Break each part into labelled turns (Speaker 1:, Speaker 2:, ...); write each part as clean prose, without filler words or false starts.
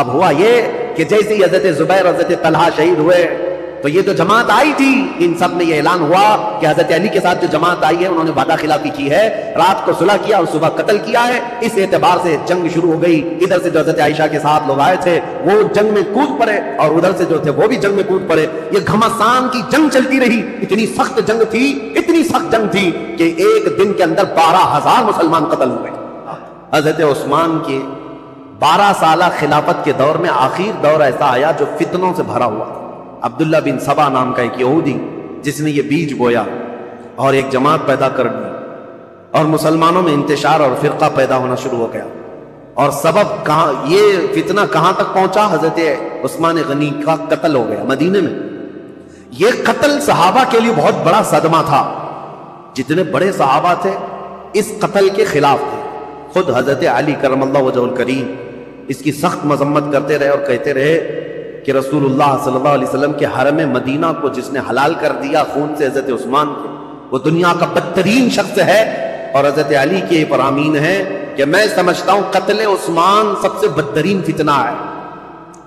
Speaker 1: اب ہوا یہ کہ جیسے ہی حضرت زبیر حضرت طلحہ شہید ہوئے تو یہ جو جماعت آئی تھی ان سب میں یہ اعلان ہوا کہ حضرت علی کے ساتھ جو جماعت آئی ہے انہوں نے وعدہ خلافی کی ہے، رات کو صلح کیا اور صبح قتل کیا ہے، اس اعتبار سے جنگ شروع ہو گئی۔ ادھر سے جو حضرت عائشہ کے ساتھ لوگ آئے تھے وہ جنگ میں کود پڑے اور ادھر سے جو تھے وہ بھی جنگ میں کود پڑے۔ یہ گھمسان کی جنگ چلتی رہی، اتنی سخت جنگ تھی، اتنی سخت جنگ تھی کہ ایک دن کے اندر 12,000 مسلمان قتل ہوئے۔ حضرت عثمان کے 12 سالہ خلافت کے دور میں آخر دور ایسا آیا جو فتنوں سے بھرا ہوا۔ عبداللہ بن سبا نام کا ایک یہودی جس نے یہ بیج بویا اور ایک جماعت پیدا کر دی اور مسلمانوں میں انتشار اور فرقہ پیدا ہونا شروع ہو گیا، اور سبب کہاں یہ فتنہ کہاں تک پہنچا؟ حضرت عثمان غنی کا قتل ہو گیا مدینے میں۔ یہ قتل صحابہ کے لیے بہت بڑا صدمہ تھا، جتنے بڑے صحابہ تھے اس قتل کے خلاف تھے۔ خود حضرت علی کرم اللہ وجہ الکریم اس کی سخت مذمت کرتے رہے اور کہتے رہے کہ رسول اللہ صلی اللہ علیہ وسلم کے حرم مدینہ کو جس نے حلال کر دیا خون سے حضرت عثمان کے، وہ دنیا کا بدترین شخص ہے۔ اور حضرت علی کے فرامین ہے کہ میں سمجھتا ہوں قتل عثمان سب سے بدترین فتنہ ہے۔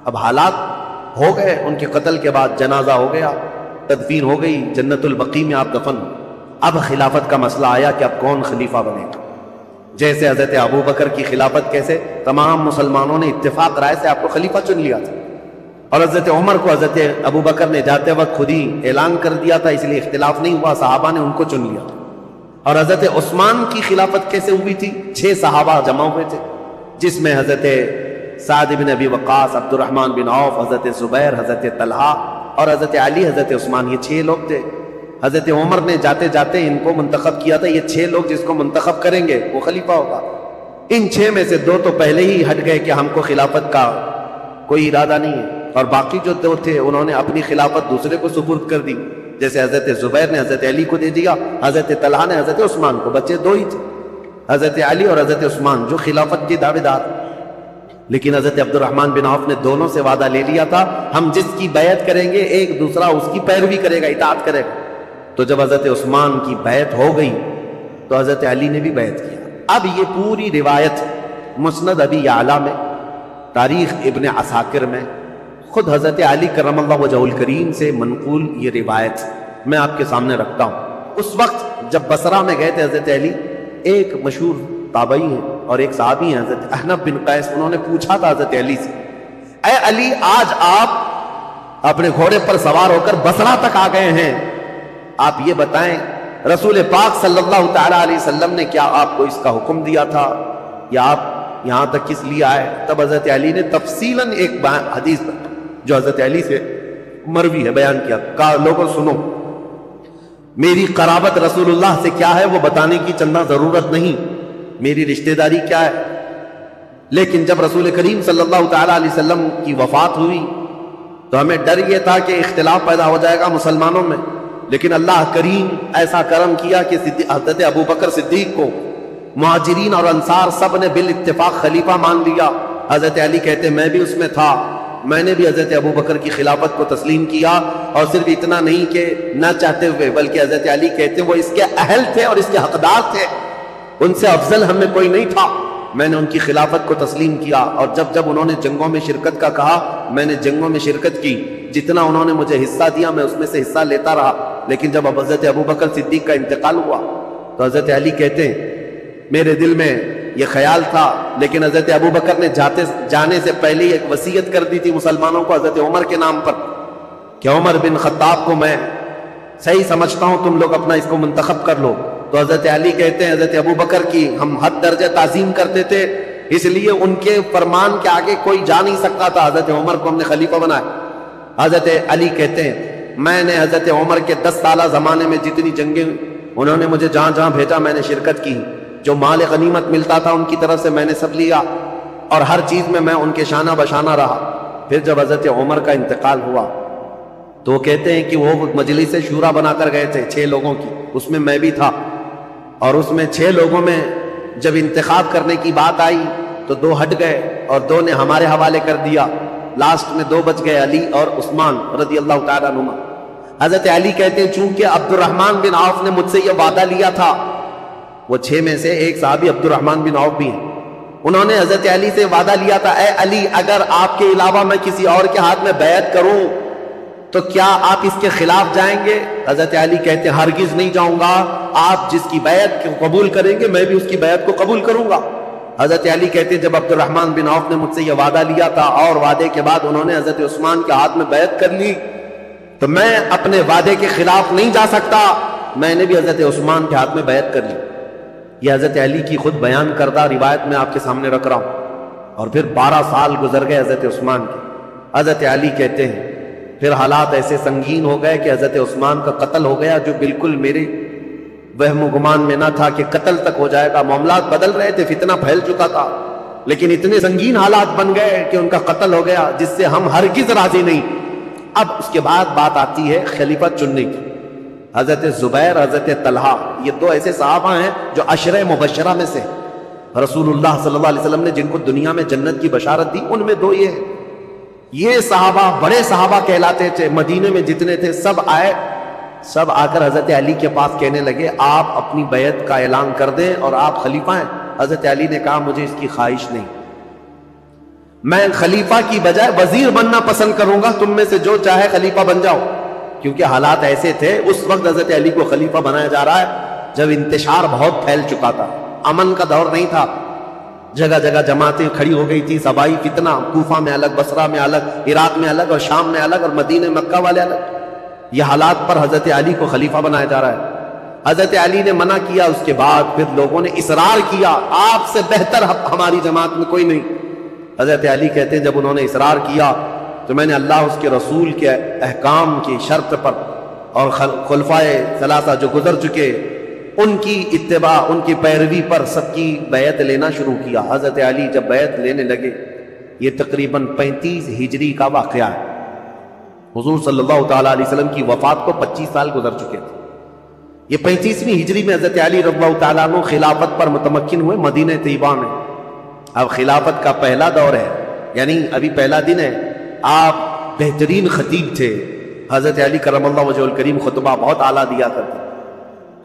Speaker 1: اب حالات ہو گئے، ان کے قتل کے بعد جنازہ ہو گیا، تدفین ہو گئی، جنت البقیع میں آپ دفن۔ اب خلافت کا مسئلہ آیا کہ اب کون خلیفہ بنے گا۔ جیسے حضرت ابو بکر کی خلافت کیسے تمام مسلمانوں نے اتفاق رائے سے آپ کو خلیفہ چن لیا تھا، اور حضرت عمر کو حضرت ابو بکر نے جاتے وقت خود ہی اعلان کر دیا تھا، اس لیے اختلاف نہیں ہوا، صحابہ نے ان کو چن لیا۔ اور حضرت عثمان کی خلافت کیسے ہوئی تھی؟ 6 صحابہ جمع ہوئے تھے، جس میں حضرت سعد بن ابی وقاص، عبد الرحمن بن عوف، حضرت زبیر، حضرت طلحہ اور حضرت علی، حضرت عثمان، یہ 6 لوگ تھے۔ حضرت عمر نے جاتے جاتے ان کو منتخب کیا تھا، یہ 6 لوگ جس کو منتخب کریں گے وہ خلیفہ ہوگا۔ ان 6 میں سے 2 تو پہلے ہی ہٹ گئے کہ ہم کو خلافت کا کوئی ارادہ نہیں ہے، اور باقی جو 2 تھے انہوں نے اپنی خلافت دوسرے کو سپرد کر دی، جیسے حضرت زبیر نے حضرت علی کو دے دیا، حضرت طلحہ نے حضرت عثمان کو۔ بچے 2 ہی تھے، حضرت علی اور حضرت عثمان، جو خلافت کے دعوے دار۔ لیکن حضرت عبد الرحمن بن عوف نے دونوں سے وعدہ لے لیا تھا، ہم جس کی بیعت کریں گے ایک دوسرا اس کی پیروی کرے گا، اطاعت کرے گا۔ تو جب حضرت عثمان کی بیعت ہو گئی تو حضرت علی نے بھی بیعت کیا۔ اب یہ پوری روایت مسند ابی یعلا میں، تاریخ ابن عساکر میں، خود حضرت علی کرم اللہ وجہ الکریم سے منقول یہ روایت میں آپ کے سامنے رکھتا ہوں۔ اس وقت جب بصرہ میں گئے تھے حضرت علی، ایک مشہور تابعی ہیں اور ایک صحابی ہیں حضرت احنف بن قیس، انہوں نے پوچھا تھا حضرت علی سے، اے علی آج آپ اپنے گھوڑے پر سوار ہو کر بصرہ تک آ گئے ہیں، آپ یہ بتائیں رسول پاک صلی اللہ تعالی علیہ وسلم نے کیا آپ کو اس کا حکم دیا تھا، یا آپ یہاں تک کس لیے آئے؟ تب حضرت علی نے تفصیلاً ایک حدیث جو حضرت علی سے مروی ہے بیان کیا، کہا لوگوں سنو، میری قرابت رسول اللہ سے کیا ہے وہ بتانے کی چندہ ضرورت نہیں، میری رشتہ داری کیا ہے، لیکن جب رسول کریم صلی اللہ تعالی علیہ وسلم کی وفات ہوئی تو ہمیں ڈر یہ تھا کہ اختلاف پیدا ہو جائے گا مسلمانوں میں، لیکن اللہ کریم ایسا کرم کیا کہ حضرت ابو بکر صدیق کو مہاجرین اور انصار سب نے بالاتفاق خلیفہ مان لیا۔ حضرت علی کہتے ہیں میں بھی اس میں تھا، میں نے بھی حضرت ابو بکر کی خلافت کو تسلیم کیا، اور صرف اتنا نہیں کہ نہ چاہتے ہوئے، بلکہ حضرت علی کہتے ہیں وہ اس کے اہل تھے اور اس کے حقدار تھے، ان سے افضل ہم میں کوئی نہیں تھا، میں نے ان کی خلافت کو تسلیم کیا، اور جب جب انہوں نے جنگوں میں شرکت کا کہا میں نے جنگوں میں شرکت کی، جتنا انہوں نے مجھے حصہ دیا میں اس میں سے حصہ لیتا رہا۔ لیکن جب حضرت ابو بکر صدیق کا انتقال ہوا تو حضرت علی کہتے ہیں میرے دل میں یہ خیال تھا، لیکن حضرت ابو بکر نے جانے سے پہلے ایک وصیت کر دی تھی مسلمانوں کو حضرت عمر کے نام پر کہ عمر بن خطاب کو میں صحیح سمجھتا ہوں، تم لوگ اپنا اس کو منتخب کر لو۔ تو حضرت علی کہتے ہیں حضرت ابو بکر کی ہم حد درجہ تعظیم کرتے تھے، اس لیے ان کے فرمان کے آگے کوئی جا نہیں سکتا تھا، حضرت عمر کو ہم نے خلیفہ بنایا۔ حضرت علی کہتے ہیں میں نے حضرت عمر کے 10 سالہ زمانے میں جتنی جنگیں انہوں نے مجھے جہاں جہاں بھیجا میں نے شرکت کی، جو مال غنیمت ملتا تھا ان کی طرف سے میں نے سب لیا، اور ہر چیز میں ان کے شانہ بشانہ رہا۔ پھر جب حضرت عمر کا انتقال ہوا تو وہ کہتے ہیں کہ وہ مجلس شورا بنا کر گئے تھے 6 لوگوں کی، اس میں بھی تھا، اور اس میں 6 لوگوں میں جب انتخاب کرنے کی بات آئی تو 2 ہٹ گئے اور 2 نے ہمارے حوالے کر دیا، لاسٹ میں 2 بچ گئے، علی اور عثمان رضی اللہ تعالیٰ عنہما۔ حضرت علی کہتے ہیں چونکہ عبد الرحمن بن عوف نے مجھ سے یہ وعدہ لیا تھا، وہ 6 میں سے ایک صحابی عبد الرحمن بن عوف بھی ہیں، انہوں نے حضرت علی سے وعدہ لیا تھا، اے علی اگر آپ کے علاوہ میں کسی اور کے ہاتھ میں بیعت کروں تو کیا آپ اس کے خلاف جائیں گے؟ حضرت علی کہتے ہیں ہرگز نہیں جاؤں گا، آپ جس کی بیعت کو قبول کریں گے میں بھی اس کی بیعت کو قبول کروں گا۔ حضرت علی کہتے ہیں جب عبد الرحمن بن عوف نے مجھ سے یہ وعدہ لیا تھا اور وعدے کے بعد انہوں نے حضرت عثمان کے ہاتھ میں بیعت کر لی تو میں اپنے وعدے کے خلاف نہیں جا سکتا، میں نے بھی حضرت عثمان کے ہاتھ میں بیعت کر لی۔ یہ حضرت علی کی خود بیان کردہ روایت میں آپ کے سامنے رکھ رہا ہوں۔ اور پھر 12 سال گزر گئے حضرت عثمان کے۔ حضرت علی کہتے ہیں پھر حالات ایسے سنگین ہو گئے کہ حضرت عثمان کا قتل ہو گیا، جو بالکل میرے وہم و گمان میں نہ تھا کہ قتل تک ہو جائے گا۔ معاملات بدل رہے تھے، فتنہ پھیل چکا تھا، لیکن اتنے سنگین حالات بن گئے کہ ان کا قتل ہو گیا جس سے ہم ہرگز راضی نہیں۔ اب اس کے بعد بات آتی ہے خلیفہ چننے کی۔ حضرت زبیر، حضرت طلحہ، یہ دو ایسے صحابہ ہیں جو عشرہ مبشرہ میں سے رسول اللہ صلی اللہ علیہ وسلم نے جن کو دنیا میں جنت کی بشارت دی، ان میں دو یہ صحابہ بڑے صحابہ کہلاتے تھے۔ مدینے میں جتنے تھے سب آ کر حضرت علی کے پاس کہنے لگے آپ اپنی بیعت کا اعلان کر دیں اور آپ خلیفہ ہیں۔ حضرت علی نے کہا مجھے اس کی خواہش نہیں، میں خلیفہ کی بجائے وزیر بننا پسند کروں گا، تم میں سے جو چاہے خلیفہ بن جاؤ۔ کیونکہ حالات ایسے تھے اس وقت حضرت علی کو خلیفہ بنایا جا رہا ہے جب انتشار بہت پھیل چکا تھا، امن کا دور نہیں تھا، جگہ جگہ جماعتیں کھڑی ہو گئی تھی، صبائی فتنہ، کوفہ میں الگ، بصرہ میں الگ، عراق میں الگ اور شام میں الگ اور مدینہ مکہ والے الگ۔ یہ حالات پر حضرت علی کو خلیفہ بنایا جا رہا ہے۔ حضرت علی نے منع کیا، اس کے بعد پھر لوگوں نے اصرار کیا آپ سے بہتر ہماری جماعت میں کوئی نہیں۔ حضرت علی کہتے ہیں جب انہوں نے اصرار کیا تو میں نے اللہ اس کے رسول کے احکام کی شرط پر اور خلفائے ثلاثہ جو گزر چکے ان کی اتباع، ان کی پیروی پر سب کی بیعت لینا شروع کیا۔ حضرت علی جب بیعت لینے لگے، یہ تقریباً 35 ہجری کا واقعہ ہے۔ حضور صلی اللہ تعالیٰ علیہ وسلم کی وفات کو 25 سال گزر چکے تھے۔ یہ 35ویں ہجری میں حضرت علی رضی اللہ تعالیٰ عنہ خلافت پر متمکن ہوئے مدینہ طیبہ میں۔ اب خلافت کا پہلا دور ہے، یعنی ابھی پہلا دن ہے۔ آپ بہترین خطیب تھے، حضرت علی کرم اللہ وجہہ الکریم خطبہ بہت اعلیٰ دیا کرتے۔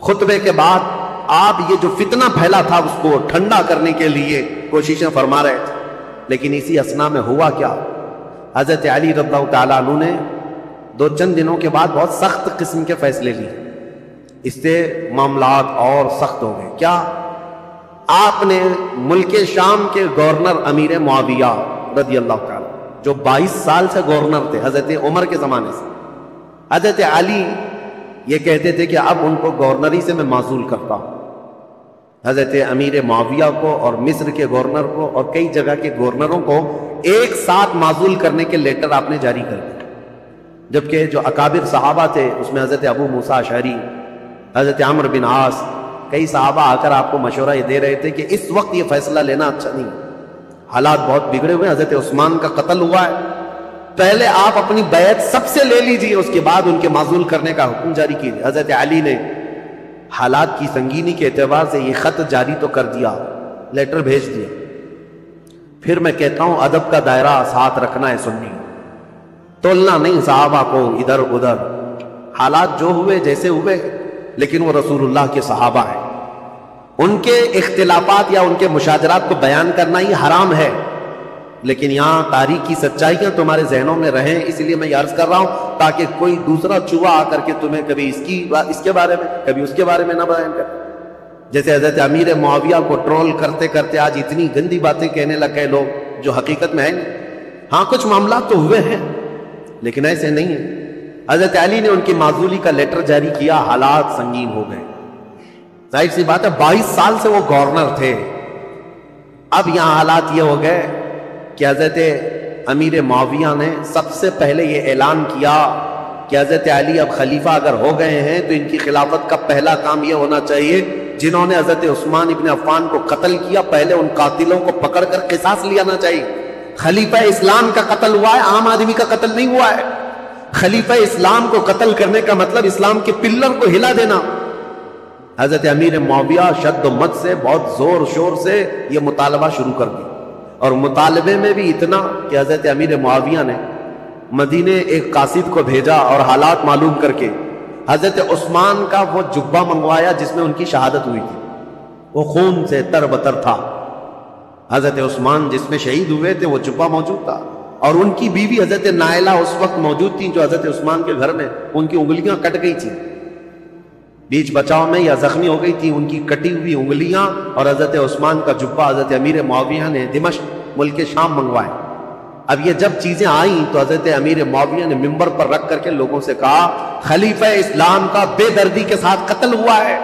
Speaker 1: خطبے کے بعد آپ یہ جو فتنہ پھیلا تھا اس کو ٹھنڈا کرنے کے لیے کوششیں فرما رہے تھے، لیکن اسی اثنا میں ہوا کیا، حضرت علی رضی اللہ تعالیٰ عنہ نے چند دنوں کے بعد بہت سخت قسم کے فیصلے لیے۔ اس سے معاملات اور سخت ہو گئے۔ کیا؟ آپ نے ملک شام کے گورنر امیر معاویہ رضی اللہ تعالیٰ، جو 22 سال سے گورنر تھے حضرت عمر کے زمانے سے، حضرت علی یہ کہتے تھے کہ اب ان کو گورنری سے میں معزول کرتا ہوں۔ حضرت امیر معاویہ کو اور مصر کے گورنر کو اور کئی جگہ کے گورنروں کو ایک ساتھ معزول کرنے کے لیٹر آپ نے جاری کر دیے، جبکہ جو اکابر صحابہ تھے اس میں حضرت ابو موسیٰ اشعری، حضرت عمرو بن عاص، کئی صحابہ آ کر آپ کو مشورہ یہ دے رہے تھے کہ اس وقت یہ فیصلہ لینا اچھا نہیں، حالات بہت بگڑے ہوئے، حضرت عثمان کا قتل ہوا ہے، پہلے آپ اپنی بیعت سب سے لے لیجئے، اس کے بعد ان کے معزول کرنے کا حکم جاری کیجئے۔ حضرت علی نے حالات کی سنگینی کے اعتبار سے یہ خط جاری تو کر دیا، لیٹر بھیج دیا، پھر میں کہتا ہوں ادب کا دائرہ ساتھ رکھنا ہے سنی، تولنا نہیں صحابہ کو ادھر ادھر، حالات جو ہوئے جیسے ہوئے، لیکن وہ رسول اللہ کے صحابہ ہیں، ان کے اختلافات یا ان کے مشاجرات کو بیان کرنا ہی حرام ہے، لیکن یہاں تاریخ کی سچائیاں تمہارے ذہنوں میں رہیں، اس لیے میں یہ عرض کر رہا ہوں تاکہ کوئی دوسرا چوہا آ کر کے تمہیں کبھی اس کے بارے میں کبھی اس کے بارے میں نہ بیان کرے۔ جیسے حضرت امیر معاویہ کو ٹرول کرتے کرتے آج اتنی گندی باتیں کہنے لگے لوگ جو حقیقت میں ہیں نہیں۔ ہاں کچھ معاملات تو ہوئے ہیں لیکن ایسے نہیں ہیں۔ حضرت علی نے ان کی معزولی کا لیٹر جاری کیا، حالات سنگین ہو گئے، ظاہر سی بات ہے 22 سال سے وہ گورنر تھے۔ اب یہاں حالات یہ ہو گئے کہ حضرت امیر معاویہ نے سب سے پہلے یہ اعلان کیا کہ حضرت علی اب خلیفہ اگر ہو گئے ہیں تو ان کی خلافت کا پہلا کام یہ ہونا چاہیے جنہوں نے حضرت عثمان ابن عفان کو قتل کیا، پہلے ان قاتلوں کو پکڑ کر قصاص لینا چاہیے۔ خلیفہ اسلام کا قتل ہوا ہے، عام آدمی کا قتل نہیں ہوا ہے۔ خلیفہ اسلام کو قتل کرنے کا مطلب اسلام کے پلر کو ہلا دینا۔ حضرت امیر معاویہ شد و مت سے بہت زور شور سے یہ مطالبہ شروع کر دیا، اور مطالبے میں بھی اتنا کہ حضرت امیر معاویہ نے مدینے ایک قاصد کو بھیجا اور حالات معلوم کر کے حضرت عثمان کا وہ جبہ منگوایا جس میں ان کی شہادت ہوئی تھی، وہ خون سے تر بتر تھا، حضرت عثمان جس میں شہید ہوئے تھے وہ جبہ موجود تھا، اور ان کی بیوی حضرت نائلہ اس وقت موجود تھی جو حضرت عثمان کے گھر میں ان کی انگلیاں کٹ گئی تھیں، بیچ بچاؤ میں یا زخمی ہو گئی تھی، ان کی کٹی ہوئی انگلیاں اور حضرت عثمان کا جبہ حضرت امیر معاویہ نے دمشق ملک شام منگوائے۔ اب یہ جب چیزیں آئیں تو حضرت امیر معاویہ نے منبر پر رکھ کر کے لوگوں سے کہا خلیفہ اسلام کا بے دردی کے ساتھ قتل ہوا ہے،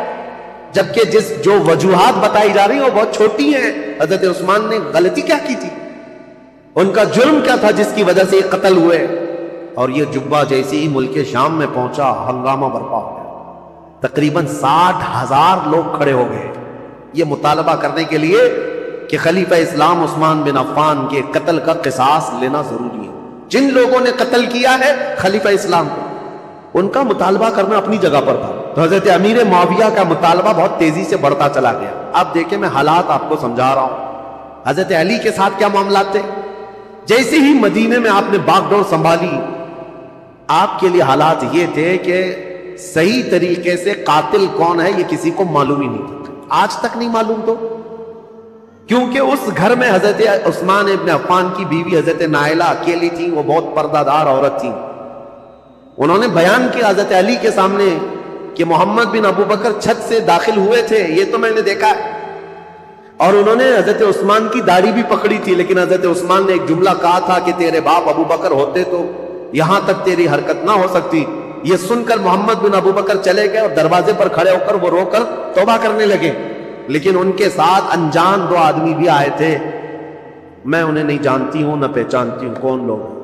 Speaker 1: جبکہ جو وجوہات بتائی جا رہی ہیں وہ بہت چھوٹی ہیں۔ حضرت عثمان نے غلطی کیا کی تھی؟ ان کا جرم کیا تھا جس کی وجہ سے یہ قتل ہوئے؟ اور یہ جبہ جیسے ہی ملک شام میں پہنچا ہنگامہ برپا ہو گیا، تقریباً 60,000 لوگ کھڑے ہو گئے یہ مطالبہ کرنے کے لیے کہ خلیفہ اسلام عثمان بن عفان کے قتل کا قصاص لینا ضروری ہے۔ جن لوگوں نے قتل کیا ہے خلیفہ اسلام کو، ان کا مطالبہ کرنا اپنی جگہ پر تھا۔ تو حضرت امیر معاویہ کا مطالبہ بہت تیزی سے بڑھتا چلا گیا۔ اب دیکھیں میں حالات آپ کو سمجھا رہا ہوں، حضرت علی کے ساتھ کیا معاملات تھے۔ جیسے ہی مدینے میں آپ نے باغ ڈور سنبھالی، آپ کے لیے حالات یہ تھے کہ صحیح طریقے سے قاتل کون ہے یہ کسی کو معلوم ہی نہیں تھا، آج تک نہیں معلوم، تو کیونکہ اس گھر میں حضرت عثمان ابن عفان کی بیوی حضرت نائلہ اکیلی تھی، وہ بہت پردہ دار عورت تھی۔ انہوں نے بیان کیا حضرت علی کے سامنے کہ محمد بن ابو بکر چھت سے داخل ہوئے تھے، یہ تو میں نے دیکھا ہے، اور انہوں نے حضرت عثمان کی داڑھی بھی پکڑی تھی، لیکن حضرت عثمان نے ایک جملہ کہا تھا کہ تیرے باپ ابو بکر ہوتے تو یہاں تک تیری حرکت نہ ہو سکتی۔ یہ سن کر محمد بن ابو بکر چلے گئے اور دروازے پر کھڑے ہو کر وہ رو کر توبہ کرنے لگے، لیکن ان کے ساتھ انجان 2 آدمی بھی آئے تھے، میں انہیں نہیں جانتی ہوں نہ پہچانتی ہوں کون لوگ ہیں۔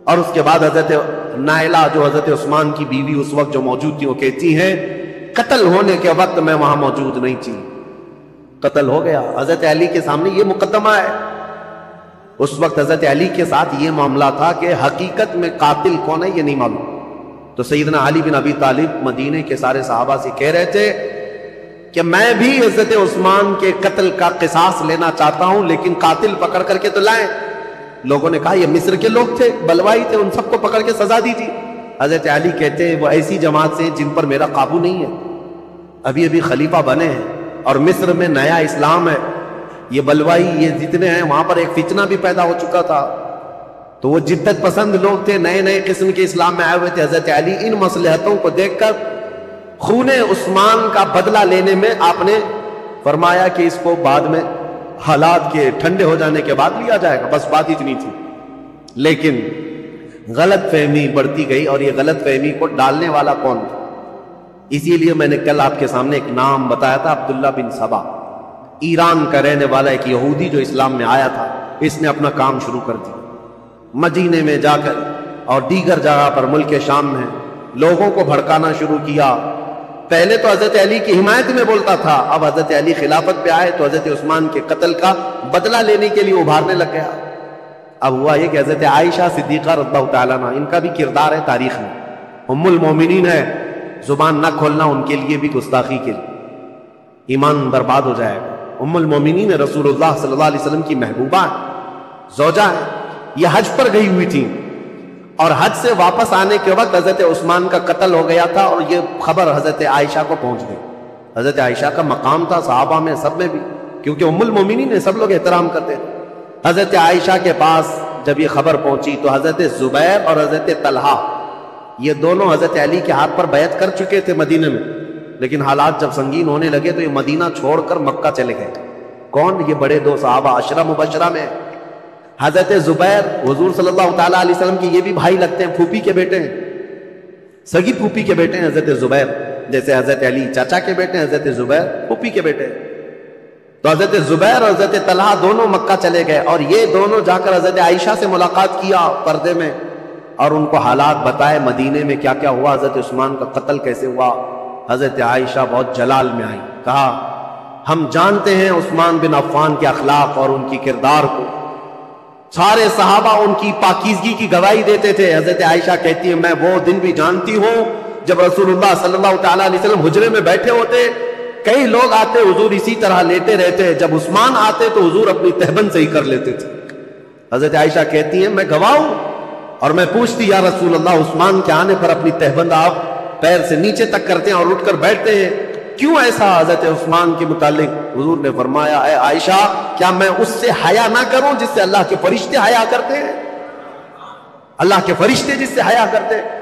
Speaker 1: اور اس کے بعد حضرت نائلہ جو حضرت عثمان کی بیوی اس وقت جو موجود تھی وہ کہتی ہیں قتل ہونے کے وقت میں وہاں موجود نہیں تھی، قتل ہو گیا۔ حضرت علی کے سامنے یہ مقدمہ ہے۔ اس وقت حضرت علی کے ساتھ یہ معاملہ تھا کہ حقیقت میں قاتل کون ہے یہ نہیں معلوم۔ تو سیدنا علی بن ابی طالب مدینے کے سارے صحابہ سے کہہ رہے تھے کہ میں بھی حضرت عثمان کے قتل کا قصاص لینا چاہتا ہوں، لیکن قاتل پکڑ کر کے تو لائیں۔ لوگوں نے کہا یہ مصر کے لوگ تھے، بلوائی تھے، ان سب کو پکڑ کے سزا دی تھی۔ حضرت علی کہتے ہیں وہ ایسی جماعت سے جن پر میرا قابو نہیں ہے، ابھی ابھی خلیفہ بنے ہیں اور مصر میں نیا اسلام ہے، یہ بلوائی یہ جتنے ہیں وہاں پر ایک فتنہ بھی پیدا ہو چکا تھا، تو وہ جدت پسند لوگ تھے، نئے نئے قسم کے اسلام میں آئے ہوئے تھے۔ حضرت علی ان مصلحتوں کو دیکھ کر خون عثمان کا بدلہ لینے میں آپ نے فرمایا کہ اس کو بعد میں حالات کے ٹھنڈے ہو جانے کے بعد لیا جائے گا، بس بات اتنی تھی۔ لیکن غلط فہمی بڑھتی گئی، اور یہ غلط فہمی کو ڈالنے والا کون تھا؟ اسی لیے میں نے کل آپ کے سامنے ایک نام بتایا تھا، عبداللہ بن سبا، ایران کا رہنے والا ایک یہودی جو اسلام میں آیا تھا۔ اس نے اپنا کام شروع کر دیا، مدینے میں جا کر اور دیگر جگہ پر ملک شام میں لوگوں کو بھڑکانا شروع کیا۔ پہلے تو حضرت علی کی حمایت میں بولتا تھا، اب حضرت علی خلافت پہ آئے تو حضرت عثمان کے قتل کا بدلہ لینے کے لیے ابھارنے لگ گیا۔ اب ہوا یہ کہ حضرت عائشہ صدیقہ رضی اللہ تعالیٰ عنہا، ان کا بھی کردار ہے تاریخ میں، ام المومنین ہے، زبان نہ کھولنا ان کے لیے بھی گستاخی کے لیے، ایمان برباد ہو جائے گا۔ ام المومنین رسول اللہ صلی اللہ علیہ وسلم کی محبوبہ زوجہ ہے، یہ حج پر گئی ہوئی تھی، اور حج سے واپس آنے کے وقت حضرت عثمان کا قتل ہو گیا تھا، اور یہ خبر حضرت عائشہ کو پہنچ گئی۔ حضرت عائشہ کا مقام تھا صحابہ میں سب میں بھی، کیونکہ ام المومنین نے سب لوگ احترام کرتے تھے۔ حضرت عائشہ کے پاس جب یہ خبر پہنچی تو حضرت زبیر اور حضرت طلحہ یہ دونوں حضرت علی کے ہاتھ پر بیعت کر چکے تھے مدینے میں، لیکن حالات جب سنگین ہونے لگے تو یہ مدینہ چھوڑ کر مکہ چلے گئے۔ کون؟ یہ بڑے 2 صحابہ عشرہ مبشرہ میں، حضرت زبیر حضور صلی اللہ تعالیٰ علیہ وسلم کی یہ بھی بھائی لگتے ہیں، پھوپھی کے بیٹے ہیں، سگی پھوپھی کے بیٹے ہیں حضرت زبیر، جیسے حضرت علی چاچا کے بیٹے ہیں، حضرت زبیر پھوپھی کے بیٹے ہیں۔ تو حضرت زبیر اور حضرت طلحہ دونوں مکہ چلے گئے، اور یہ دونوں جا کر حضرت عائشہ سے ملاقات کیا پردے میں، اور ان کو حالات بتائے مدینے میں کیا کیا ہوا، حضرت عثمان کا قتل کیسے ہوا۔ حضرت عائشہ بہت جلال میں آئی، کہا ہم جانتے ہیں عثمان بن عفان کے اخلاق اور ان کی کردار کو، سارے صحابہ ان کی پاکیزگی کی گواہی دیتے تھے۔ حضرت عائشہ کہتی ہے میں وہ دن بھی جانتی ہوں جب رسول اللہ صلی اللہ تعالیٰ علیہ وسلم حجرے میں بیٹھے ہوتے، کئی لوگ آتے حضور اسی طرح لیٹے رہتے، جب عثمان آتے تو حضور اپنی تہبند صحیح کر لیتے تھے۔ حضرت عائشہ کہتی ہیں میں گواہ ہوں، اور میں پوچھتی یا رسول اللہ عثمان کے آنے پر اپنی تہبند آپ پیر سے نیچے تک کرتے ہیں اور اٹھ کر بیٹھتے ہیں، کیوں ایسا حضرت عثمان کے متعلق؟ حضور نے فرمایا اے عائشہ کیا میں اس سے حیا نہ کروں جس سے اللہ کے فرشتے حیا کرتے ہیں؟ اللہ کے فرشتے جس سے حیا کرتے ہیں۔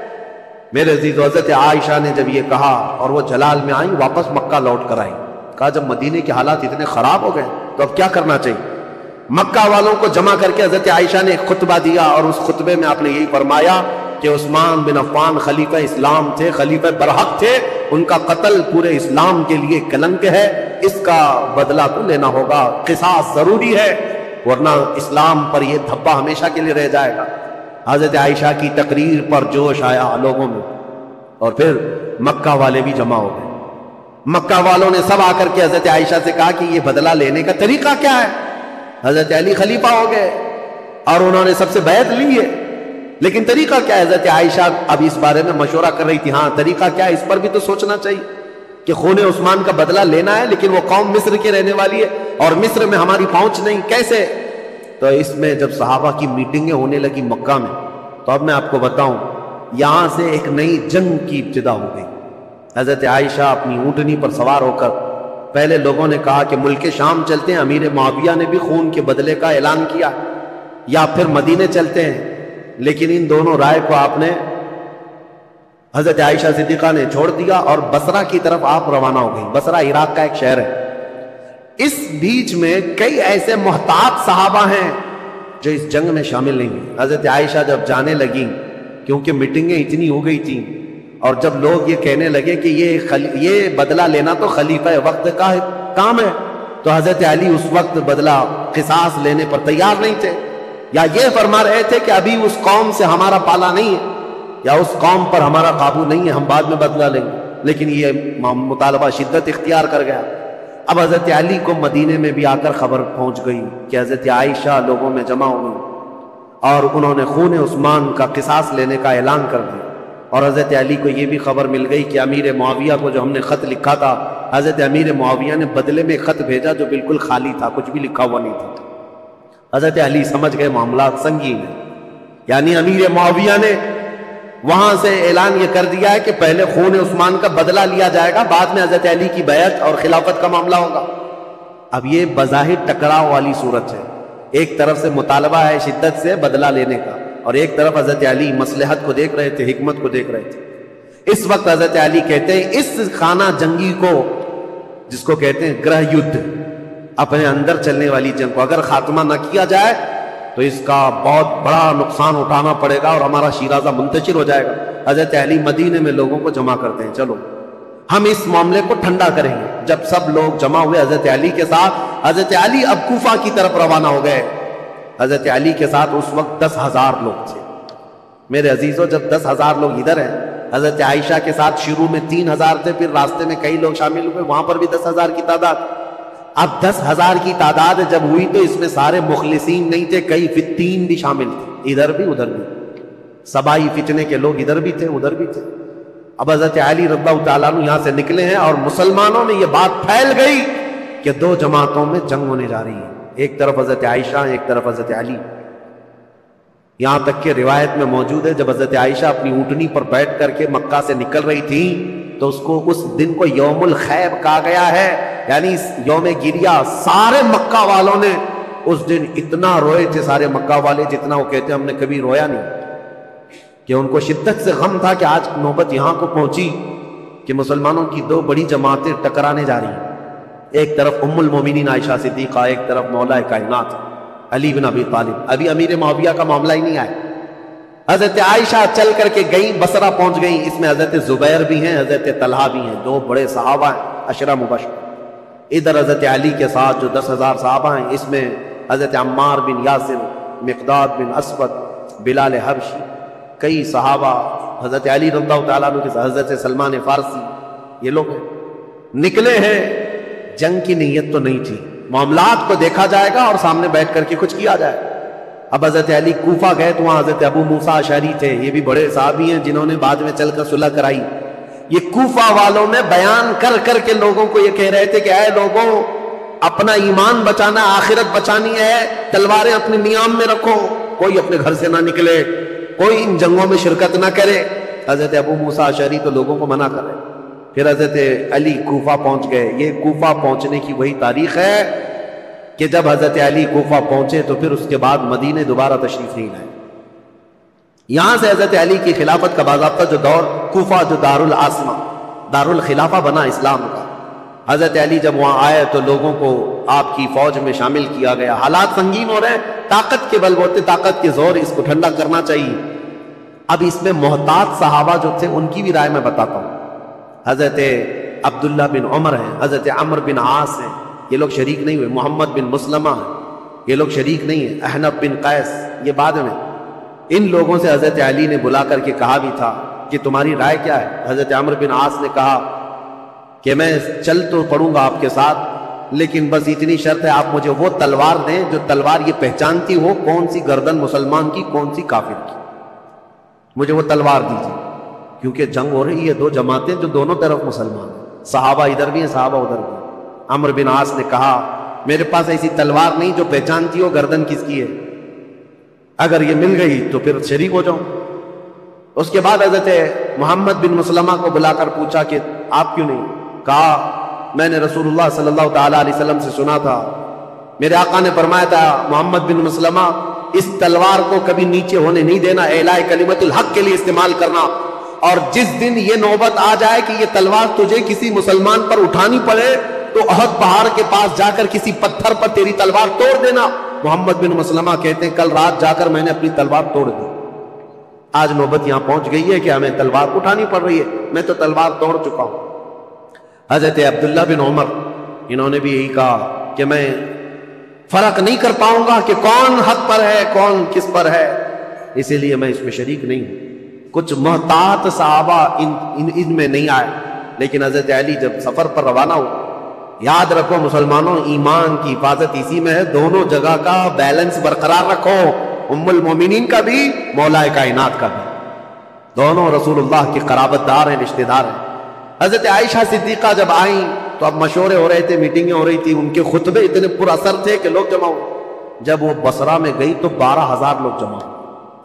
Speaker 1: میرے عزیز، حضرت عائشہ نے جب یہ کہا اور وہ جلال میں آئیں، واپس مکہ لوٹ کر آئیں، کہا جب مدینے کے حالات اتنے خراب ہو گئے تو اب کیا کرنا چاہیے؟ مکہ والوں کو جمع کر کے حضرت عائشہ نے ایک خطبہ دیا، اور اس خطبے میں آپ نے یہی فرمایا کہ عثمان بن عفان خلیفہ اسلام تھے، خلیفہ برحق تھے، ان کا قتل پورے اسلام کے لیے کلنک ہے، اس کا بدلہ تو لینا ہوگا، قصاص ضروری ہے، ورنہ اسلام پر یہ دھبا ہمیشہ کے لیے رہ جائے گا۔ حضرت عائشہ کی تقریر پر جوش آیا لوگوں میں، اور پھر مکہ والے بھی جمع ہو گئے۔ مکہ والوں نے سب آ کر کے حضرت عائشہ سے کہا کہ یہ بدلہ لینے کا طریقہ کیا ہے؟ حضرت علی خلیفہ ہو گئے اور انہوں نے سب سے بیعت لی ہے، لیکن طریقہ کیا ہے؟ حضرت عائشہ اب اس بارے میں مشورہ کر رہی تھی، ہاں طریقہ کیا ہے اس پر بھی تو سوچنا چاہیے کہ خون عثمان کا بدلہ لینا ہے، لیکن وہ قوم مصر کے رہنے والی ہے اور مصر میں ہماری پہنچ نہیں، کیسے؟ تو اس میں جب صحابہ کی میٹنگیں ہونے لگی مکہ میں، تو اب میں آپ کو بتاؤں یہاں سے ایک نئی جنگ کی ابتدا ہو گئی۔ حضرت عائشہ اپنی اونٹنی پر سوار ہو کر، پہلے لوگوں نے کہا کہ ملک شام چلتے ہیں، امیر معاویہ نے بھی خون کے بدلے کا اعلان کیا، یا پھر مدینے چلتے ہیں، لیکن ان دونوں رائے کو آپ نے، حضرت عائشہ صدیقہ نے چھوڑ دیا اور بصرہ کی طرف آپ روانہ ہو گئی۔ بصرہ عراق کا ایک شہر ہے۔ اس بیچ میں کئی ایسے محتاط صحابہ ہیں جو اس جنگ میں شامل نہیں ہوئے۔ حضرت عائشہ جب جانے لگیں، کیونکہ میٹنگیں اتنی ہو گئی تھیں، اور جب لوگ یہ کہنے لگے کہ یہ بدلہ لینا تو خلیفہ وقت کا کام ہے، تو حضرت علی اس وقت بدلہ قصاص لینے پر تیار نہیں تھے، یا یہ فرما رہے تھے کہ ابھی اس قوم سے ہمارا پالا نہیں ہے، یا اس قوم پر ہمارا قابو نہیں ہے، ہم بعد میں بدلہ لیں گے۔ لیکن یہ مطالبہ شدت اختیار کر گیا۔ اب حضرت علی کو مدینے میں بھی آ کر خبر پہنچ گئی کہ حضرت عائشہ لوگوں میں جمع ہو گئی، اور انہوں نے خون عثمان کا قصاص لینے کا اعلان کر دیا۔ اور حضرت علی کو یہ بھی خبر مل گئی کہ امیر معاویہ کو جو ہم نے خط لکھا تھا، حضرت امیر معاویہ نے بدلے میں خط بھیجا جو بالکل خالی تھا، کچھ بھی لکھا ہوا نہیں تھا۔ حضرت علی سمجھ گئے معاملات سنگین ہیں، یعنی امیر معاویہ نے وہاں سے اعلان یہ کر دیا ہے کہ پہلے خون عثمان کا بدلہ لیا جائے گا، بعد میں حضرت علی کی بیعت اور خلافت کا معاملہ ہوگا۔ اب یہ بظاہر ٹکراؤ والی صورت ہے، ایک طرف سے مطالبہ ہے شدت سے بدلہ لینے کا، اور ایک طرف حضرت علی مصلحت کو دیکھ رہے تھے، حکمت کو دیکھ رہے تھے۔ اس وقت حضرت علی کہتے ہیں اس خانہ جنگی کو، جس کو کہتے ہیں گرہ یدھ، اپنے اندر چلنے والی جنگ کو اگر خاتمہ نہ کیا جائے تو اس کا بہت بڑا نقصان اٹھانا پڑے گا اور ہمارا شیرازہ منتشر ہو جائے گا۔ حضرت علی مدینے میں لوگوں کو جمع کرتے ہیں، چلو ہم اس معاملے کو ٹھنڈا کریں گے۔ جب سب لوگ جمع ہوئے حضرت علی کے ساتھ، حضرت علی اب کوفہ کی طرف روانہ ہو گئے۔ حضرت علی کے ساتھ اس وقت 10,000 لوگ تھے۔ میرے عزیزوں، جب 10,000 لوگ ادھر ہیں، حضرت عائشہ کے ساتھ شروع میں 3,000 تھے، پھر راستے میں کئی لوگ شامل ہوئے، وہاں پر بھی 10,000 کی تعداد۔ اب 10,000 کی تعداد جب ہوئی تو اس میں سارے مخلصین نہیں تھے، کئی فتین بھی شامل تھے، ادھر بھی ادھر بھی، سبائی فتنے کے لوگ ادھر بھی تھے ادھر بھی تھے۔ اب حضرت علی رضی اللہ تعالیٰ عنہ یہاں سے نکلے ہیں اور مسلمانوں میں یہ بات پھیل گئی کہ دو جماعتوں میں جنگ ہونے جا رہی ہے، ایک طرف حضرت عائشہ ایک طرف حضرت علی۔ یہاں تک کہ روایت میں موجود ہے جب حضرت عائشہ اپنی اونٹنی پر بیٹھ کر کے مکہ سے نکل رہی تھی تو اس دن کو یوم الخیب کہا گیا ہے، یعنی یوم گریہ۔ سارے مکہ والوں نے اس دن اتنا روئے تھے، سارے مکہ والے، جتنا وہ کہتے ہیں ہم نے کبھی رویا نہیں، کہ ان کو شدت سے غم تھا کہ آج نوبت یہاں کو پہنچی کہ مسلمانوں کی دو بڑی جماعتیں ٹکرانے جا رہی ہیں، ایک طرف ام المومنین عائشہ صدیقہ، ایک طرف مولا کائنات علی بن ابی طالب۔ ابھی امیر معاویہ کا معاملہ ہی نہیں آیا۔ حضرت عائشہ چل کر کے گئیں، بصرہ پہنچ گئیں، اس میں حضرت زبیر بھی ہیں، حضرت طلحہ بھی ہیں، دو بڑے صحابہ ہیں، عشرہ مبشر۔ ادھر حضرت علی کے ساتھ جو 10,000 صحابہ ہیں، اس میں حضرت عمار بن یاسر، مقداد بن اسود، بلال حبشی، کئی صحابہ حضرت علی رضی اللہ تعالیٰ عنہ کے ساتھ، حضرت سلمان فارسی، یہ لوگ ہیں۔ نکلے ہیں، جنگ کی نیت تو نہیں تھی، معاملات کو دیکھا جائے گا اور سامنے بیٹھ کر کے کچھ کیا جائے۔ اب حضرت علی کوفہ گئے تو وہاں حضرت ابو موسیٰ اشعری تھے، یہ بھی بڑے صحابی ہیں جنہوں نے بعد میں چل کر صلح کرائی۔ یہ کوفہ والوں میں بیان کر کر کے لوگوں کو یہ کہہ رہے تھے کہ اے لوگوں، اپنا ایمان بچانا، آخرت بچانی ہے، تلواریں اپنے نیام میں رکھو، کوئی اپنے گھر سے نہ نکلے، کوئی ان جنگوں میں شرکت نہ کرے۔ حضرت ابو موسیٰ اشعری تو لوگوں کو منع کر رہے، پھر حضرت علی کوفہ پہنچ گئے. یہ کوفہ پہنچنے کی وہی تاریخ ہے کہ جب حضرت علی کوفہ پہنچے تو پھر اس کے بعد مدینے دوبارہ تشریف نہیں لائے. یہاں سے حضرت علی کی خلافت کا باضابطہ جو دور کوفہ جو دارالعاصمہ دارالخلافہ بنا اسلام کا، حضرت علی جب وہاں آئے تو لوگوں کو آپ کی فوج میں شامل کیا گیا. حالات سنگین ہو رہے ہیں، طاقت کے بل بوتے طاقت کے زور اس کو ٹھنڈا کرنا چاہیے. اب اس میں محتاط صحابہ جو تھے ان کی بھی رائے میں بتاتا ہوں. حضرت عبداللہ بن عمر ہیں، حضرت عمر بن عاص ہیں، یہ لوگ شریک نہیں ہوئے. محمد بن مسلمہ ہیں، یہ لوگ شریک نہیں ہیں. احنف بن قیس یہ بعد میں. ان لوگوں سے حضرت علی نے بلا کر کے کہا بھی تھا کہ تمہاری رائے کیا ہے. حضرت عمر بن عاص نے کہا کہ میں چل تو پڑوں گا آپ کے ساتھ، لیکن بس اتنی شرط ہے آپ مجھے وہ تلوار دیں جو تلوار یہ پہچانتی ہو کون سی گردن مسلمان کی کون سی کافر کی. مجھے وہ تلوار دیجیے، کیونکہ جنگ ہو رہی ہے، دو جماعتیں جو دونوں طرف مسلمان ہیں، صحابہ ادھر بھی ہیں صحابہ ادھر بھی ہیں. عمر بن عاص نے کہا میرے پاس ایسی تلوار نہیں جو پہچانتی ہو گردن کس کی ہے، اگر یہ مل گئی تو پھر شریک ہو جاؤں. اس کے بعد حضرت محمد بن مسلمہ کو بلا کر پوچھا کہ آپ کیوں نہیں؟ کہا میں نے رسول اللہ صلی اللہ تعالیٰ علیہ وسلم سے سنا تھا، میرے آقا نے فرمایا تھا محمد بن مسلمہ اس تلوار کو کبھی نیچے ہونے نہیں دینا، اعلاء کلمت الحق کے لیے استعمال کرنا، اور جس دن یہ نوبت آ جائے کہ یہ تلوار تجھے کسی مسلمان پر اٹھانی پڑے تو احد پہاڑ کے پاس جا کر کسی پتھر پر تیری تلوار توڑ دینا. محمد بن مسلمہ کہتے ہیں کل رات جا کر میں نے اپنی تلوار توڑ دی. آج نوبت یہاں پہنچ گئی ہے کہ ہمیں تلوار اٹھانی پڑ رہی ہے، میں تو تلوار توڑ چکا ہوں. حضرت عبداللہ بن عمر انہوں نے بھی یہی کہا کہ میں فرق نہیں کر پاؤں گا کہ کون حق پر ہے کون کس پر ہے، اسی لیے میں اس میں شریک نہیں ہوں. کچھ محتاط صحابہ ان میں نہیں آئے. لیکن حضرت علی جب سفر پر روانہ ہو، یاد رکھو مسلمانوں ایمان کی حفاظت اسی میں ہے، دونوں جگہ کا بیلنس برقرار رکھو، ام المومنین کا بھی مولا کائنات کا بھی، دونوں رسول اللہ کی قرابت دار ہیں، رشتہ دار ہیں. حضرت عائشہ صدیقہ جب آئیں تو اب مشورے ہو رہے تھے، میٹنگیں ہو رہی تھی، ان کے خطبے اتنے پر اثر تھے کہ لوگ جمع ہوئے. جب وہ بصرہ میں گئی تو 12,000 لوگ جمع ہوئے.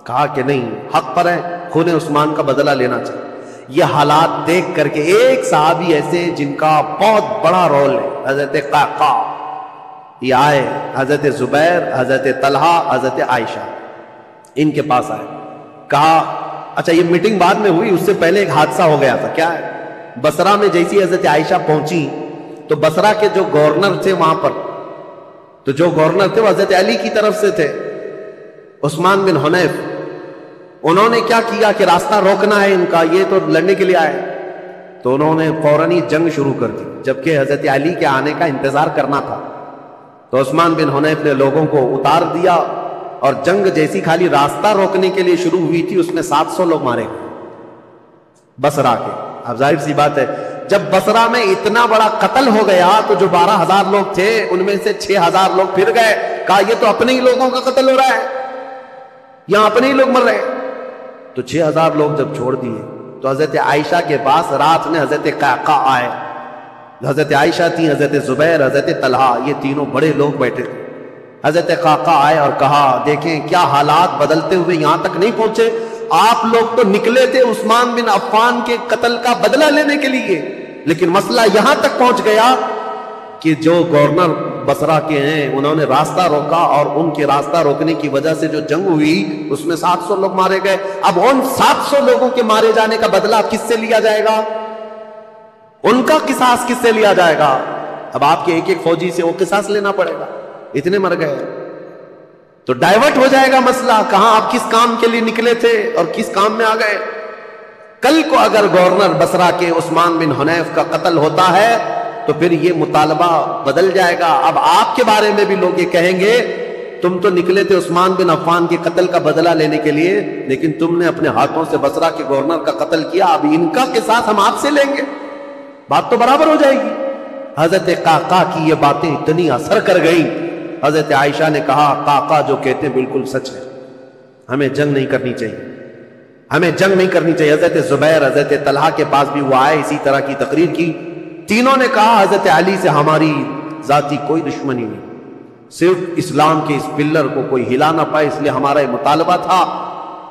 Speaker 1: کہا کہ نہیں حق پر ہے، خون عثمان کا بدلہ لینا چاہیے. یہ حالات دیکھ کر کے ایک صحابی ایسے جن کا بہت بڑا رول ہے، حضرت قعقاع، یہ آئے، حضرت زبیر، حضرت طلحہ، حضرت عائشہ ان کے پاس آئے. کہا اچھا یہ میٹنگ بعد میں ہوئی، اس سے پہلے ایک حادثہ ہو گیا تھا. کیا ہے؟ بصرہ میں جیسی حضرت عائشہ پہنچی تو بصرہ کے جو گورنر تھے وہاں پر، تو جو گورنر تھے وہ حضرت علی کی طرف سے تھے، عثمان بن حنیف. انہوں نے کیا کیا کہ راستہ روکنا ہے ان کا، یہ تو لڑنے کے لیے آئے، تو انہوں نے فوراً ہی جنگ شروع کر دی، جبکہ حضرت علی کے آنے کا انتظار کرنا تھا. تو عثمان بن حنیف نے لوگوں کو اتار دیا، اور جنگ جیسی خالی راستہ روکنے کے لیے شروع ہوئی تھی اس میں 700 لوگ مارے گئے بصرہ کے. اب ظاہر سی بات ہے جب بصرہ میں اتنا بڑا قتل ہو گیا تو جو 12,000 لوگ تھے ان میں سے 6,000 لوگ پھر گئے. کہا یہ تو اپنے ہی لوگوں کا قتل ہو رہا ہے، یہاں اپنے ہی لوگ مر رہے ہیں. تو 6,000 لوگ جب چھوڑ دیے تو حضرت عائشہ کے پاس رات میں حضرت قعقاع آئے. حضرت عائشہ تھی، حضرت زبیر، حضرت طلحہ، یہ تینوں بڑے لوگ بیٹھے تھے. حضرت قعقاع آئے اور کہا دیکھیں کیا حالات بدلتے ہوئے یہاں تک نہیں پہنچے، آپ لوگ تو نکلے تھے عثمان بن عفان کے قتل کا بدلہ لینے کے لیے، لیکن مسئلہ یہاں تک پہنچ گیا کہ جو گورنر بصرہ کے ہیں انہوں نے راستہ روکا، اور ان کے راستہ روکنے کی وجہ سے جو جنگ ہوئی اس میں 700 لوگ مارے گئے. اب ان 700 لوگوں کے مارے جانے کا بدلہ کس سے لیا جائے گا؟ ان کا قصاص کس سے لیا جائے گا؟ اب آپ کے ایک ایک فوجی سے وہ قصاص لینا پڑے گا، اتنے مر گئے. تو ڈائیورٹ ہو جائے گا مسئلہ، کہاں آپ کس کام کے لیے نکلے تھے اور کس کام میں آ گئے. کل کو اگر گورنر بصرہ کے عثمان بن حنیف کا قتل ہوتا ہے تو پھر یہ مطالبہ بدل جائے گا. اب آپ کے بارے میں بھی لوگ یہ کہیں گے تم تو نکلے تھے عثمان بن عفان کے قتل کا بدلہ لینے کے لیے، لیکن تم نے اپنے ہاتھوں سے بصرہ کے گورنر کا قتل کیا، اب ان کا قصاص ہم آپ سے لیں گے. بات تو برابر ہو جائے گی. حضرت قعقاع کی یہ باتیں اتنی اثر کر گئیں، حضرت عائشہ نے کہا قعقاع جو کہتے بالکل سچ ہے، ہمیں جنگ نہیں کرنی چاہیے، ہمیں جنگ نہیں کرنی چاہیے. حضرت زبیر، حضرت طلحہ کے پاس بھی وہ آئے، اسی طرح کی تقریر کی. تینوں نے کہا حضرت علی سے ہماری ذاتی کوئی دشمنی نہیں، صرف اسلام کے اس پلر کو کوئی ہلا نہ پائے اس لیے ہمارا یہ مطالبہ تھا.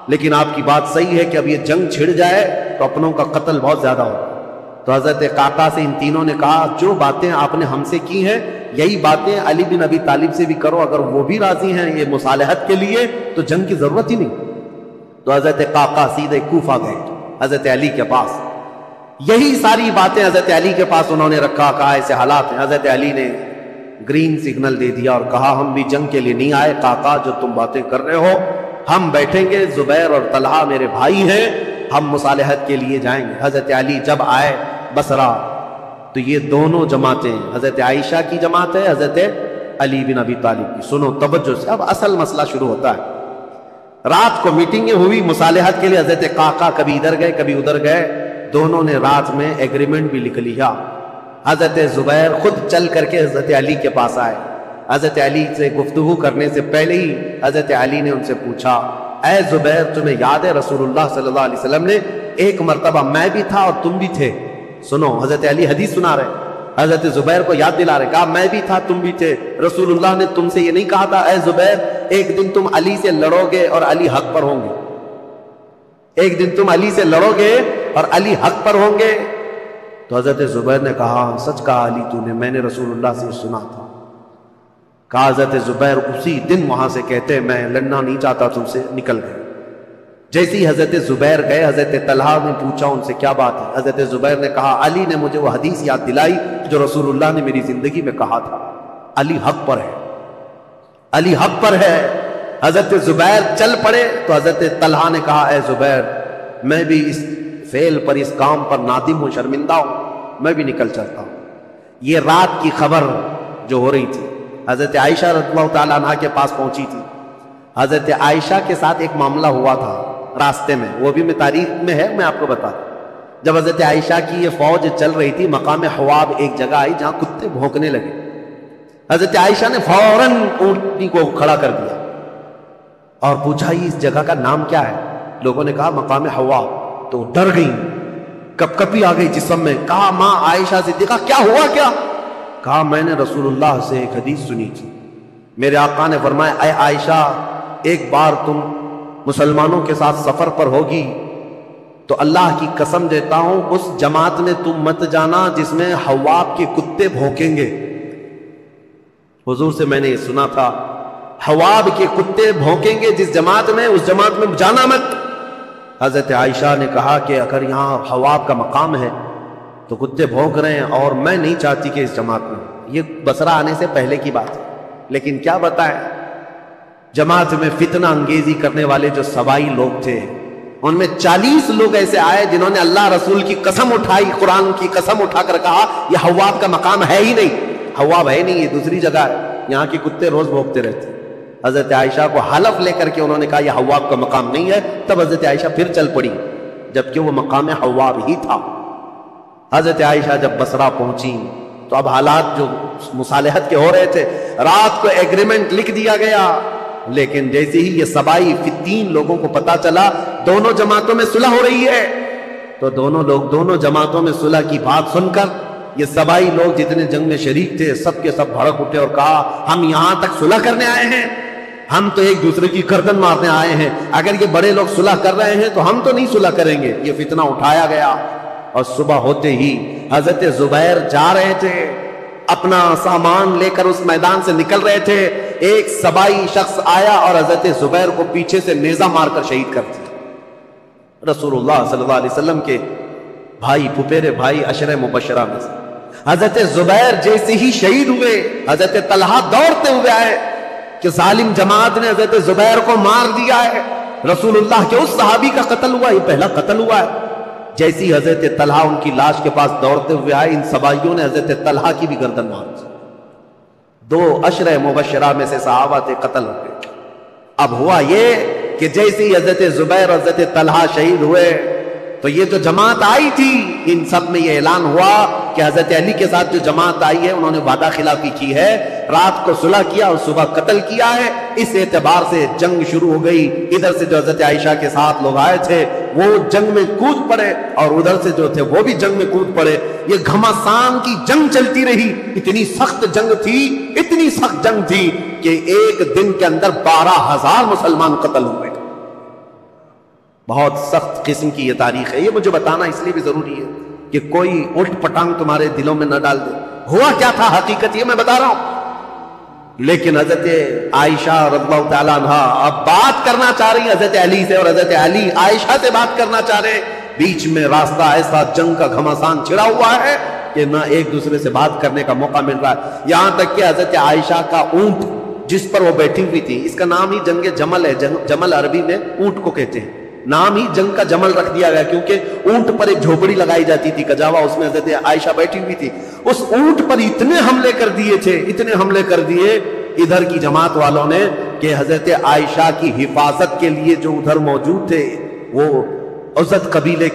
Speaker 1: لیکن آپ کی بات صحیح ہے کہ اب یہ جنگ چھڑ جائے تو اپنوں کا قتل بہت زیادہ ہوگا. تو حضرت قعقاع سے ان تینوں نے کہا جو باتیں آپ نے ہم سے کی ہیں یہی باتیں علی بن ابی طالب سے بھی کرو، اگر وہ بھی راضی ہیں یہ مصالحت کے لیے تو جنگ کی ضرورت ہی نہیں۔ تو حضرت قعقاع سیدھے کوفہ گئے حضرت علی کے پاس، یہی ساری باتیں حضرت علی کے پاس انہوں نے رکھا، کہا ایسے حالات ہیں۔ حضرت علی نے گرین سگنل دے دیا اور کہا ہم بھی جنگ کے لیے نہیں آئے، قعقاع جو تم باتیں کر رہے ہو ہم بیٹھیں گے، زبیر اور طلحہ میرے بھائی ہیں، ہم مصالحت کے لیے جائیں گے۔ حضرت علی جب آئے بصرہ تو یہ دونوں جماعتیں، حضرت عائشہ کی جماعت ہے، حضرت علی بن ابی طالب کی، سنو توجہ سے، اب اصل مسئلہ شروع ہوتا ہے۔ رات کو میٹنگیں ہوئی مصالحت کے لیے، حضرت قعقاع کبھی ادھر گئے کبھی ادھر گئے، دونوں نے رات میں ایگریمنٹ بھی لکھ لیا۔ حضرت زبیر خود چل کر کے حضرت علی کے پاس آئے، حضرت علی سے گفتگو کرنے سے پہلے ہی حضرت علی نے ان سے پوچھا اے زبیر تمہیں یاد ہے رسول اللہ صلی اللہ علیہ وسلم نے ایک مرتبہ میں بھی تھا اور تم بھی تھے، سنو حضرت علی حدیث سنا رہے، حضرت زبیر کو یاد دلا رہے، کہا میں بھی تھا تم بھی تھے، رسول اللہ نے تم سے یہ نہیں کہا تھا اے زبیر ایک دن تم علی سے لڑو گے اور علی حق پر ہوں گے، ایک دن تم علی سے لڑو گے اور علی حق پر ہوں گے؟ تو حضرت زبیر نے کہا سچ کہا علی تو نے، میں نے رسول اللہ سے سنا تھا۔ کہا حضرت زبیر اسی دن وہاں سے کہتے میں لڑنا نہیں چاہتا تم سے، نکل گئے۔ جیسے ہی حضرت زبیر گئے حضرت طلحہ نے پوچھا ان سے کیا بات ہے، حضرت زبیر نے کہا علی نے مجھے وہ حدیث یاد دلائی جو رسول اللہ نے میری زندگی میں کہا تھا، علی حق پر ہے، علی حق پر ہے۔ حضرت زبیر چل پڑے تو حضرت طلحہ نے کہا اے زبیر میں بھی اس فعل پر اس کام پر نادم ہوں، شرمندہ ہوں، میں بھی نکل چلتا ہوں۔ یہ رات کی خبر جو ہو رہی تھی حضرت عائشہ رضی اللہ تعالیٰ عنہ کے پاس پہنچی تھی۔ حضرت عائشہ کے ساتھ ایک معاملہ ہوا تھا راستے میں، وہ بھی میں تاریخ میں ہے، میں آپ کو بتا دوں۔ جب حضرت عائشہ کی یہ فوج چل رہی تھی مقام حواب ایک جگہ آئی جہاں کتے بھونکنے لگے، حضرت عائشہ نے فوراً اونٹنی کو کھڑا کر دیا اور پوچھا اس جگہ کا نام کیا ہے؟ لوگوں نے کہا مقام حواب، تو ڈر گئی، کپ کپی آ گئی جسم میں۔ کہا ماں عائشہ صدیقہ کیا ہوا کیا؟ کہا میں نے رسول اللہ سے ایک حدیث سنی تھی، میرے آقا نے فرمایا اے عائشہ ایک بار تم مسلمانوں کے ساتھ سفر پر ہوگی تو اللہ کی قسم دیتا ہوں اس جماعت میں تم مت جانا جس میں حواب کے کتے بھونکیں گے۔ حضور سے میں نے یہ سنا تھا حواب کے کتے بھونکیں گے جس جماعت میں، اس جماعت میں جانا مت۔ حضرت عائشہ نے کہا کہ اگر یہاں حواب کا مقام ہے تو کتے بھونک رہے ہیں اور میں نہیں چاہتی کہ اس جماعت میں، یہ بصرہ آنے سے پہلے کی بات ہے، لیکن کیا بتائیں جماعت میں فتنہ انگیزی کرنے والے جو سبائی لوگ تھے ان میں 40 لوگ ایسے آئے جنہوں نے اللہ رسول کی قسم اٹھائی، قرآن کی قسم اٹھا کر کہا یہ حواب کا مقام ہے ہی نہیں، حواب ہے نہیں، یہ دوسری جگہ ہے، یہاں کے کتے روز بھونکتے رہتے۔ حضرت عائشہ کو حلف لے کر کے انہوں نے کہا یہ حواب کا مقام نہیں ہے، تب حضرت عائشہ پھر چل پڑی جبکہ وہ مقام حواب ہی تھا۔ حضرت عائشہ جب بصرہ پہنچی تو اب حالات جو مصالحت کے ہو رہے تھے، رات کو ایگریمنٹ لکھ دیا گیا، لیکن جیسے ہی یہ سبائی فتین لوگوں کو پتا چلا دونوں جماعتوں میں صلح ہو رہی ہے تو دونوں جماعتوں میں صلح کی بات سن کر یہ سبائی لوگ جتنے جنگ میں شریک تھے سب کے سب بھڑک اٹھے اور کہا ہم یہاں تک صلح کرنے آئے ہیں، ہم تو ایک دوسرے کی گردن مارنے آئے ہیں، اگر یہ بڑے لوگ صلح کر رہے ہیں تو ہم تو نہیں صلح کریں گے۔ یہ فتنہ اٹھایا گیا اور صبح ہوتے ہی حضرت زبیر جا رہے تھے، اپنا سامان لے کر اس میدان سے نکل رہے تھے، ایک سبائی شخص آیا اور حضرت زبیر کو پیچھے سے نیزہ مار کر شہید کر دیا۔ رسول اللہ صلی اللہ علیہ وسلم کے بھائی، پھپھیرے بھائی، عشرہ مبشرہ میں سے حضرت زبیر جیسے ہی شہید ہوئے حضرت طلحہ دوڑتے ہوئے آئے کہ ظالم جماعت نے حضرت زبیر کو مار دیا ہے، رسول اللہ کے اس صحابی کا قتل ہوا، یہ پہلا قتل ہوا ہے۔ جیسی حضرت طلحہ ان کی لاش کے پاس دوڑتے ہوئے آئے، ان سبائیوں نے حضرت طلحہ کی بھی گردن مار دی۔ 2 عشرہ مبشرہ میں سے صحابہ تھے، قتل ہو گئے۔ اب ہوا یہ کہ جیسی حضرت زبیر حضرت طلحہ شہید ہوئے تو یہ جو جماعت آئی تھی ان سب میں یہ اعلان ہوا کہ حضرت علی کے ساتھ جو جماعت آئی ہے انہوں نے وعدہ خلافی کی ہے، رات کو صلح کیا اور صبح قتل کیا ہے، اس اعتبار سے جنگ شروع ہو گئی۔ ادھر سے جو حضرت عائشہ کے ساتھ لوگ آئے تھے وہ جنگ میں کود پڑے اور ادھر سے جو تھے وہ بھی جنگ میں کود پڑے۔ یہ گھمسان کی جنگ چلتی رہی، اتنی سخت جنگ تھی، اتنی سخت جنگ تھی کہ ایک دن کے اندر 12,000 مسلمان قتل ہوئے۔ بہت سخت قسم کی یہ تاریخ ہے، یہ مجھے بتانا اس لیے بھی ضروری ہے کہ کوئی اٹھ پٹانگ تمہارے دلوں میں نہ ڈال دے. ہوا کیا تھا حقیقت یہ میں بتا رہا ہوں. لیکن حضرت عائشہ رضی اللہ تعالیٰ عنہ اب بات کرنا چاہ رہی حضرت علی سے، اور حضرت علی عائشہ سے بات کرنا چاہ رہے. بیچ میں راستہ ایسا جنگ کا گھمسان چھڑا ہوا ہے کہ نہ ایک دوسرے سے بات کرنے کا موقع مل رہا ہے. یہاں تک کہ حضرت عائشہ کا اونٹ جس پر وہ بیٹھی ہوئی تھی، اس کا نام ہی جنگ جمل ہے. جمل عربی میں اونٹ کو کہتے ہیں، نام ہی جنگ کا جمل رکھ دیا گیا کیونکہ اونٹ پر ایک جھوپڑی لگائی جاتی تھی کجاوا، اس میں حضرت عائشہ بیٹھی ہوئی تھی. اس اونٹ پر اتنے حملے کر دیے تھے، اتنے حملے کر دیے ادھر کی جماعت والوں نے کہ حضرت عائشہ کی حفاظت کے لیے جو ادھر موجود تھے وہ عزد قبیلے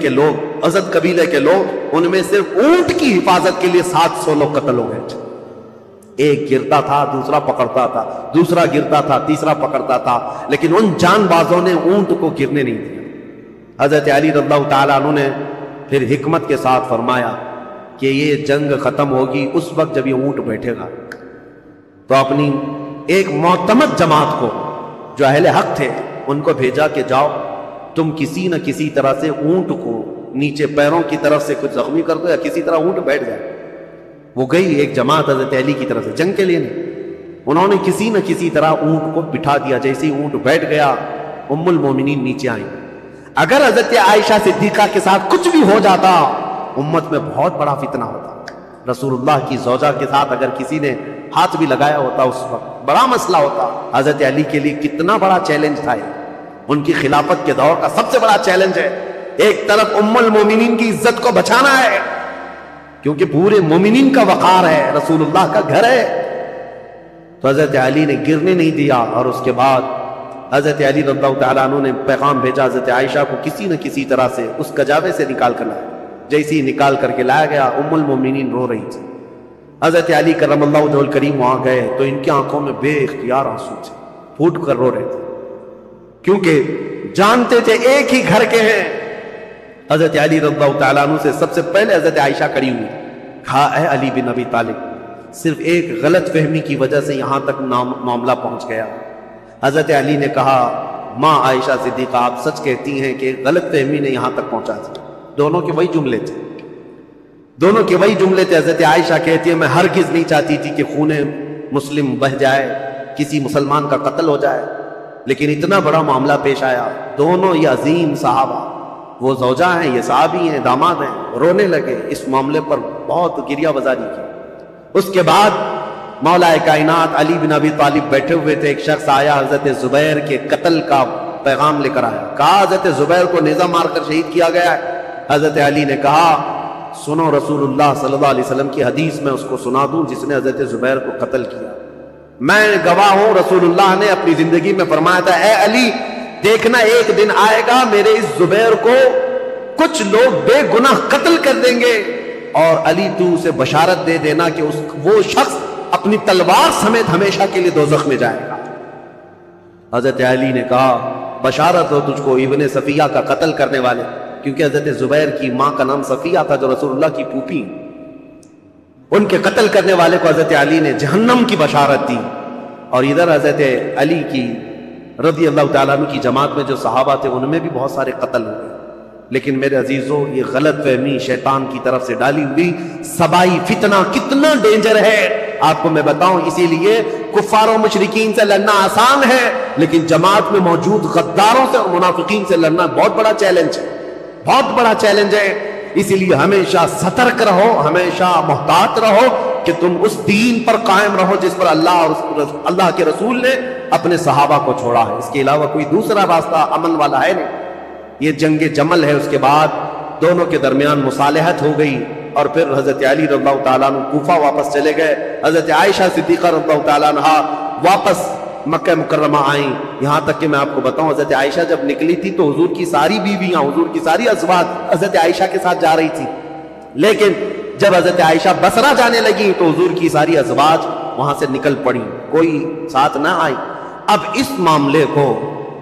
Speaker 1: کے لوگ ان میں صرف اونٹ کی حفاظت کے لیے 700 لوگ قتل ہو گئے. ایک گرتا تھا دوسرا پکڑتا تھا، دوسرا گرتا تھا تیسرا پکڑتا تھا، لیکن ان جان بازوں نے اونٹ کو گرنے نہیں دیا. حضرت علی رضی اللہ تعالیٰ عنہ نے پھر حکمت کے ساتھ فرمایا کہ یہ جنگ ختم ہوگی اس وقت جب یہ اونٹ بیٹھے گا. تو اپنی ایک معتمد جماعت کو جو اہل حق تھے ان کو بھیجا کہ جاؤ تم کسی نہ کسی طرح سے اونٹ کو نیچے پیروں کی طرف سے کچھ زخمی کر دو یا کسی طرح اونٹ بیٹھ جائے. وہ گئی ایک جماعت حضرت علی کی طرف سے جنگ کے لیے نہیں، انہوں نے کسی نہ کسی طرح اونٹ کو بٹھا دیا. جیسے ہی اونٹ بیٹھ گیا ام المومنین نیچے آئیں. اگر حضرت عائشہ صدیقہ کے ساتھ کچھ بھی ہو جاتا امت میں بہت بڑا فتنہ ہوتا. رسول اللہ کی زوجہ کے ساتھ اگر کسی نے ہاتھ بھی لگایا ہوتا اس وقت بڑا مسئلہ ہوتا. حضرت علی کے لیے کتنا بڑا چیلنج تھا یہ، ان کی خلافت کے دور کا سب سے بڑا چیلنج ہے. ایک طرف ام المومنین کی عزت کو بچانا ہے کیونکہ پورے مومنین کا وقار ہے، رسول اللہ کا گھر ہے. تو حضرت علی نے گرنے نہیں دیا. اور اس کے بعد حضرت علی رضی اللہ تعالیٰ عنہ نے پیغام بھیجا حضرت عائشہ کو کسی نہ کسی طرح سے اس کجاوے سے نکال کر لایا. جیسے ہی نکال کر کے لایا گیا ام المومنین رو رہی تھی. حضرت علی کرم اللہ وجہہ الکریم وہاں گئے تو ان کی آنکھوں میں بے اختیار آنسو تھے، پھوٹ کر رو رہے تھے کیونکہ جانتے تھے ایک ہی گھر کے ہیں. حضرت علی رضی اللہ تعالیٰ عنہ سے سب سے پہلے حضرت عائشہ کھڑی ہوئی، کہا اے علی بن ابی طالب، صرف ایک غلط فہمی کی وجہ سے یہاں تک معاملہ پہنچ گیا. حضرت علی نے کہا ماں عائشہ صدیقہ آپ سچ کہتی ہیں کہ غلط فہمی نے یہاں تک پہنچا دیا. دونوں کے وہی جملے تھے. حضرت عائشہ کہتی ہے میں ہرگز نہیں چاہتی تھی کہ خون مسلم بہہ جائے، کسی مسلمان کا قتل ہو جائے، لیکن اتنا بڑا معاملہ پیش آیا. دونوں یہ عظیم صحابہ، وہ زوجہ ہیں یہ صحابی ہیں داماد ہیں، رونے لگے. اس معاملے پر بہت گریہ وزاری کی. اس کے بعد مولا کائنات علی بن ابی طالب بیٹھے ہوئے تھے. ایک شخص آیا حضرت زبیر کے قتل کا پیغام لے کر آیا. کہا حضرت زبیر کو نیزہ مار کر شہید کیا گیا ہے. حضرت علی نے کہا سنو رسول اللہ صلی اللہ علیہ وسلم کی حدیث میں اس کو سنا دوں جس نے حضرت زبیر کو قتل کیا. میں گواہ ہوں رسول اللہ نے اپنی زندگی میں فرمایا تھا اے علی دیکھنا ایک دن آئے گا میرے اس زبیر کو کچھ لوگ بے گناہ قتل کر دیں گے، اور علی تو اسے بشارت دے دینا کہ وہ شخص اپنی تلوار سمیت ہمیشہ کے لیے دوزخ میں جائے گا. حضرت علی نے کہا بشارت ہو تجھ کو ابن صفیہ کا قتل کرنے والے، کیونکہ حضرت زبیر کی ماں کا نام صفیہ تھا جو رسول اللہ کی پھوپھی، ان کے قتل کرنے والے کو حضرت علی نے جہنم کی بشارت دی. اور ادھر حضرت علی کی رضی اللہ تعالیٰ عنہ کی جماعت میں جو صحابہ تھے ان میں بھی بہت سارے قتل ہوئے. لیکن میرے عزیزوں یہ غلط فہمی شیطان کی طرف سے ڈالی ہوئی سبائی فتنہ کتنا ڈینجر ہے آپ کو میں بتاؤں. اسی لیے کفار و مشرکین سے لڑنا آسان ہے، لیکن جماعت میں موجود غداروں سے اور منافقین سے لڑنا بہت بڑا چیلنج ہے، بہت بڑا چیلنج ہے. اسی لیے ہمیشہ سترک رہو، ہمیشہ محتاط رہو کہ تم اس دین پر قائم رہو جس پر اللہ اور اللہ کے رسول نے اپنے صحابہ کو چھوڑا ہے. اس کے علاوہ کوئی دوسرا راستہ امن والا ہے نہیں. یہ جنگ جمل ہے. اس کے بعد دونوں کے درمیان مصالحت ہو گئی اور پھر حضرت علی رضی اللہ تعالیٰ عنہ کوفہ واپس چلے گئے. حضرت عائشہ صدیقہ رضی اللہ تعالیٰ عنہ واپس مکہ مکرمہ آئیں. یہاں تک کہ میں آپ کو بتاؤں حضرت عائشہ جب نکلی تھی تو حضور کی ساری بیویاں، حضور کی ساری ازواج حضرت عائشہ کے ساتھ جا رہی تھی، لیکن جب حضرت عائشہ بصرہ جانے لگی تو حضور کی ساری ازواج وہاں سے نکل پڑی، کوئی ساتھ نہ آئی. اب اس معاملے کو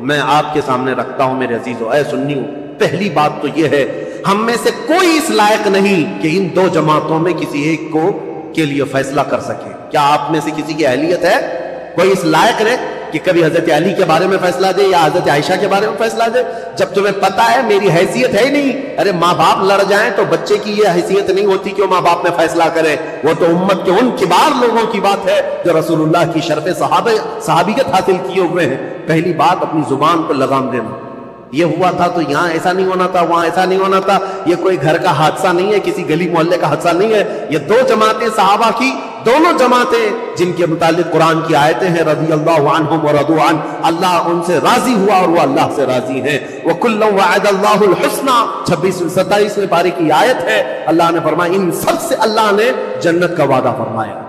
Speaker 1: میں آپ کے سامنے رکھتا ہوں میرے عزیزو، اے سنیو. پہلی بات تو یہ ہے ہم میں سے کوئی اس لائق نہیں کہ ان دو جماعتوں میں کسی ایک کو کے لیے فیصلہ کر سکے. کیا آپ میں سے کسی کی اہلیت ہے؟ کوئی اس لائق ہے؟ کہ کبھی حضرت علی کے بارے میں فیصلہ دے یا حضرت عائشہ کے بارے میں فیصلہ دے، جب تمہیں پتا ہے میری حیثیت ہے ہی نہیں۔ ارے ماں باپ لڑ جائیں تو بچے کی یہ حیثیت نہیں ہوتی کہ وہ ماں باپ میں فیصلہ کرے، وہ تو امت کے ان کبار لوگوں کی بات ہے جو رسول اللہ کی شرف صحابیت حاصل کیے ہوئے ہیں۔ پہلی بات اپنی زبان کو لگام دینا، یہ ہوا تھا تو یہاں ایسا نہیں ہونا تھا، وہاں ایسا نہیں ہونا تھا، یہ کوئی گھر کا حادثہ نہیں ہے، کسی گلی محلے کا حادثہ نہیں ہے، یہ دو جماعتیں صحابہ کی، دونوں جماعتیں جن کے متعلق قرآن کی آیتیں ہیں رضی اللہ عنہم ورضوا عنہ، اللہ ان سے راضی ہوا اور وہ اللہ سے راضی ہیں۔ وَكُلًّا وَعَدَ اللَّهُ الْحُسْنَى 27-27 پارے کی آیت ہے، اللہ نے فرمایا ان سب سے اللہ نے جنت کا وعدہ فرمایا،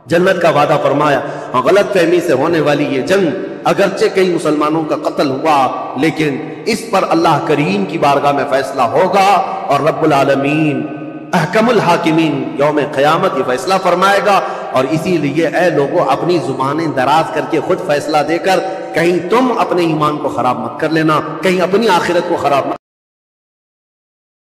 Speaker 1: جنت کا وعدہ فرمایا۔ غلط فہمی سے ہونے والی یہ جنگ، اگرچہ کئی مسلمانوں کا قتل ہوا لیکن اس پر اللہ کریم کی بارگاہ میں فیصلہ ہوگا اور رب العالمین احکم الحاکمین یوم قیامت یہ فیصلہ فرمائے گا۔ اور اسی لیے اے لوگوں اپنی زبانیں دراز کر کے خود فیصلہ دے کر کہیں تم اپنے ایمان کو خراب مت کر لینا، کہیں اپنی آخرت کو خراب مت